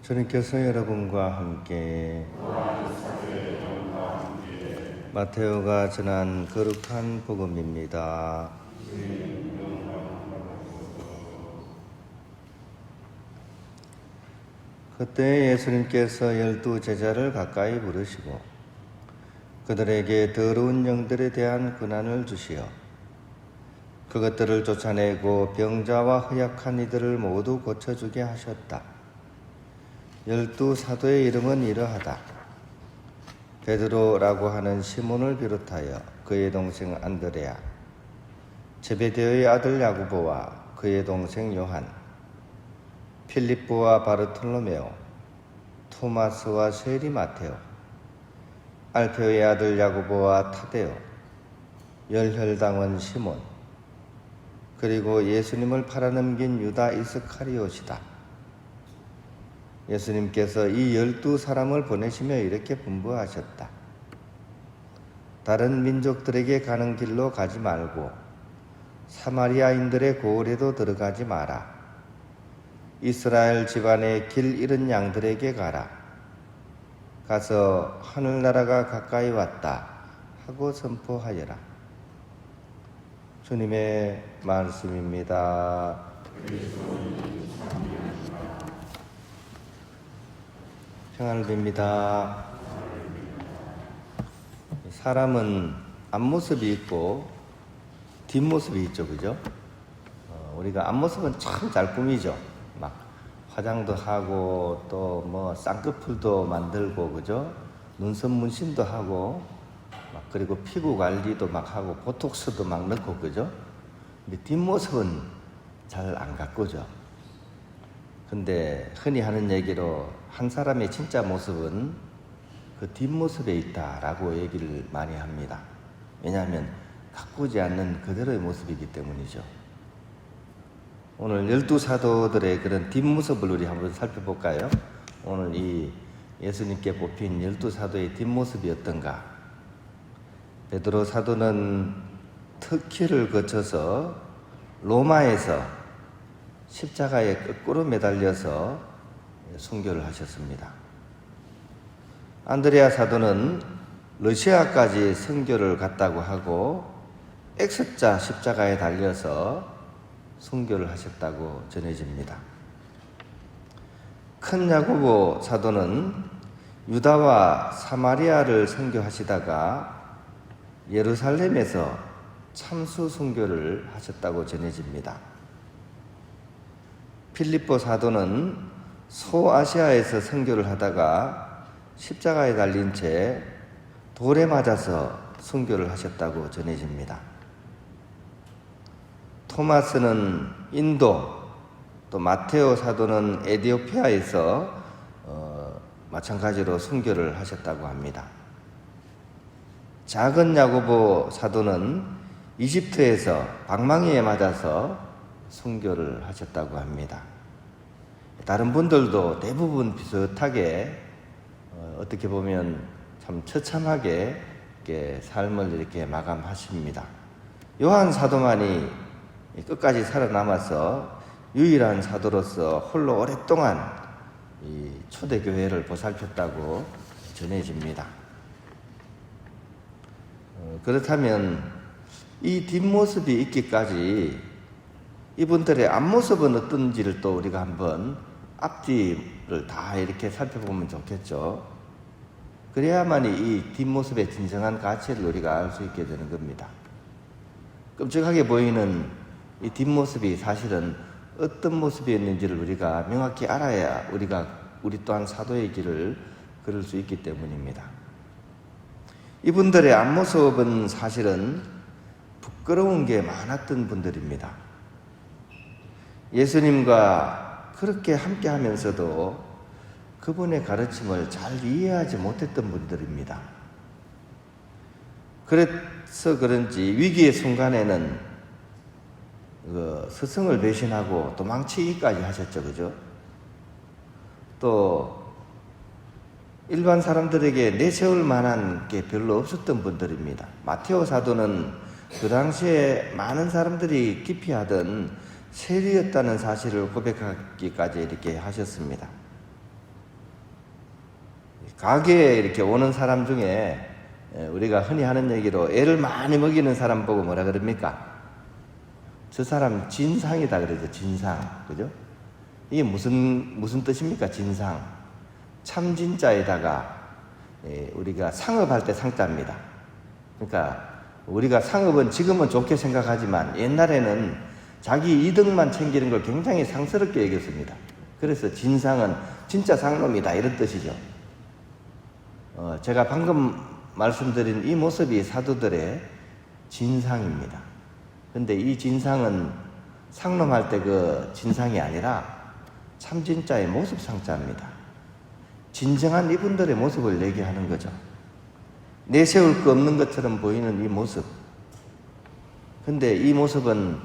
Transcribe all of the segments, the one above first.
주님께서 여러분과 함께 마테오가 전한 거룩한 복음입니다. 그때 예수님께서 12 제자를 가까이 부르시고 그들에게 더러운 영들에 대한 권한을 주시어 그것들을 쫓아내고 병자와 허약한 이들을 모두 고쳐주게 하셨다. 12 사도의 이름은 이러하다. 베드로라고 하는 시몬을 비롯하여 그의 동생 안드레아, 제베데오의 아들 야고보와 그의 동생 요한, 필립보와 바르톨로메오, 토마스와 세리 마테오, 알페오의 아들 야고보와 타데오, 열혈당원 시몬, 그리고 예수님을 팔아넘긴 유다 이스카리옷이다. 예수님께서 이 12 사람을 보내시며 이렇게 분부하셨다. 다른 민족들에게 가는 길로 가지 말고 사마리아인들의 고을에도 들어가지 마라. 이스라엘 집안의 길 잃은 양들에게 가라. 가서 하늘나라가 가까이 왔다 하고 선포하여라. 주님의 말씀입니다. 평안을 빕니다. 사람은 앞모습이 있고 뒷모습이 있죠, 그죠? 우리가 앞모습은 참 잘 꾸미죠. 막 화장도 하고 또 뭐 쌍꺼풀도 만들고, 그죠? 눈썹 문신도 하고 막 그리고 피부 관리도 막 하고 보톡스도 막 넣고, 그죠? 근데 뒷모습은 잘 안 가꾸죠. 근데 흔히 하는 얘기로 한 사람의 진짜 모습은 그 뒷모습에 있다라고 얘기를 많이 합니다. 왜냐하면 가꾸지 않는 그대로의 모습이기 때문이죠. 오늘 12 사도들의 그런 뒷모습을 우리 한번 살펴볼까요? 오늘 이 예수님께 뽑힌 12 사도의 뒷모습이 어떤가? 베드로 사도는 터키를 거쳐서 로마에서 십자가에 거꾸로 매달려서 순교를 하셨습니다. 안드레아 사도는 러시아까지 선교를 갔다고 하고 X자 십자가에 달려서 순교를 하셨다고 전해집니다. 큰 야고보 사도는 유다와 사마리아를 선교하시다가 예루살렘에서 참수 순교를 하셨다고 전해집니다. 필립보 사도는 소아시아에서 선교를 하다가 십자가에 달린 채 돌에 맞아서 순교를 하셨다고 전해집니다. 토마스는 인도, 또 마테오 사도는 에티오피아에서 마찬가지로 순교를 하셨다고 합니다. 작은 야고보 사도는 이집트에서 방망이에 맞아서 순교를 하셨다고 합니다. 다른 분들도 대부분 비슷하게 어떻게 보면 참 처참하게 이렇게 삶을 이렇게 마감하십니다. 요한 사도만이 끝까지 살아남아서 유일한 사도로서 홀로 오랫동안 이 초대교회를 보살폈다고 전해집니다. 그렇다면 이 뒷모습이 있기까지 이분들의 앞모습은 어떤지를 또 우리가 한번 앞뒤를 다 이렇게 살펴보면 좋겠죠. 그래야만이 이 뒷모습의 진정한 가치를 우리가 알 수 있게 되는 겁니다. 끔찍하게 보이는 이 뒷모습이 사실은 어떤 모습이었는지를 우리가 명확히 알아야 우리 또한 사도의 길을 걸을 수 있기 때문입니다. 이분들의 앞모습은 사실은 부끄러운 게 많았던 분들입니다. 예수님과 그렇게 함께 하면서도 그분의 가르침을 잘 이해하지 못했던 분들입니다. 그래서 그런지 위기의 순간에는 스승을 배신하고 도망치기까지 하셨죠, 그죠? 또 일반 사람들에게 내세울 만한 게 별로 없었던 분들입니다. 마테오 사도는 그 당시에 많은 사람들이 기피하던 세리였다는 사실을 고백하기까지 이렇게 하셨습니다. 가게에 이렇게 오는 사람 중에 우리가 흔히 하는 얘기로 애를 많이 먹이는 사람 보고 뭐라 그럽니까? 저 사람 진상이다 그러죠. 진상. 그죠? 이게 무슨 뜻입니까? 진상. 참 진짜에다가 우리가 상업할 때 상자입니다. 그러니까 우리가 상업은 지금은 좋게 생각하지만 옛날에는 자기 이득만 챙기는 걸 굉장히 상스럽게 여겼습니다. 그래서 진상은 진짜 상놈이다 이런 뜻이죠. 제가 방금 말씀드린 이 모습이 사도들의 진상입니다. 근데 이 진상은 상놈할 때 그 진상이 아니라 참 진짜의 모습 상자입니다. 진정한 이분들의 모습을 얘기하는 거죠. 내세울 거 없는 것처럼 보이는 이 모습. 근데 이 모습은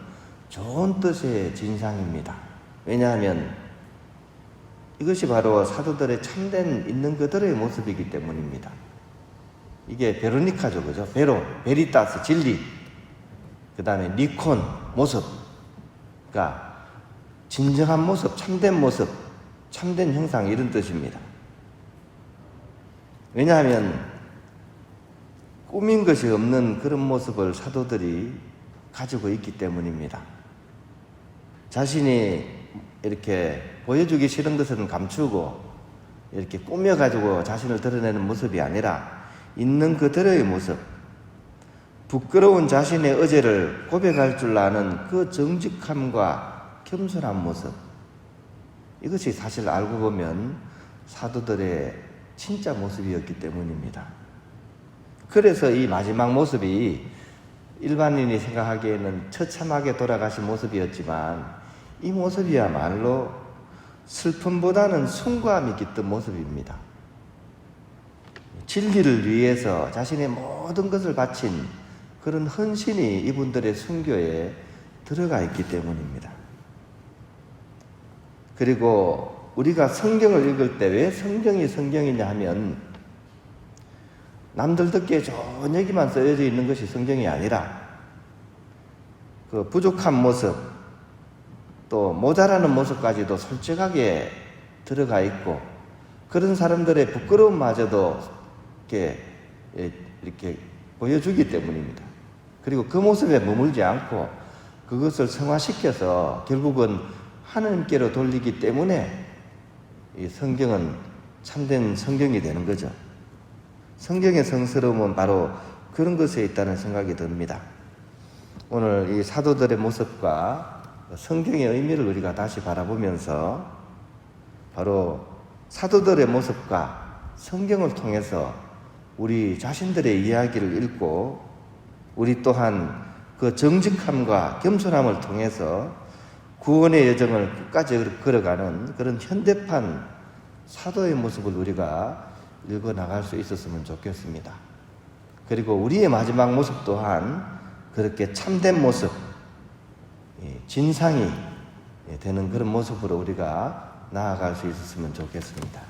좋은 뜻의 진상입니다. 왜냐하면 이것이 바로 사도들의 참된 있는 그들의 모습이기 때문입니다. 이게 베로니카죠, 그죠? 베리타스, 진리. 그 다음에 니콘, 모습. 그러니까 진정한 모습, 참된 모습, 참된 형상 이런 뜻입니다. 왜냐하면 꾸민 것이 없는 그런 모습을 사도들이 가지고 있기 때문입니다. 자신이 이렇게 보여주기 싫은 것은 감추고 이렇게 꾸며가지고 자신을 드러내는 모습이 아니라 있는 그대로의 모습, 부끄러운 자신의 의제를 고백할 줄 아는 그 정직함과 겸손한 모습, 이것이 사실 알고 보면 사도들의 진짜 모습이었기 때문입니다. 그래서 이 마지막 모습이 일반인이 생각하기에는 처참하게 돌아가신 모습이었지만 이 모습이야말로 슬픔보다는 순고함이 깃든 모습입니다. 진리를 위해서 자신의 모든 것을 바친 그런 헌신이 이분들의 순교에 들어가 있기 때문입니다. 그리고 우리가 성경을 읽을 때 왜 성경이 성경이냐 하면 남들 듣기에 좋은 얘기만 써져 있는 것이 성경이 아니라 그 부족한 모습 또 모자라는 모습까지도 솔직하게 들어가 있고 그런 사람들의 부끄러움마저도 이렇게 보여주기 때문입니다. 그리고 그 모습에 머물지 않고 그것을 성화시켜서 결국은 하나님께로 돌리기 때문에 이 성경은 참된 성경이 되는 거죠. 성경의 성스러움은 바로 그런 것에 있다는 생각이 듭니다. 오늘 이 사도들의 모습과 성경의 의미를 우리가 다시 바라보면서 바로 사도들의 모습과 성경을 통해서 우리 자신들의 이야기를 읽고 우리 또한 그 정직함과 겸손함을 통해서 구원의 여정을 끝까지 걸어가는 그런 현대판 사도의 모습을 우리가 읽어나갈 수 있었으면 좋겠습니다. 그리고 우리의 마지막 모습 또한 그렇게 참된 모습, 진상이 되는 그런 모습으로 우리가 나아갈 수 있었으면 좋겠습니다.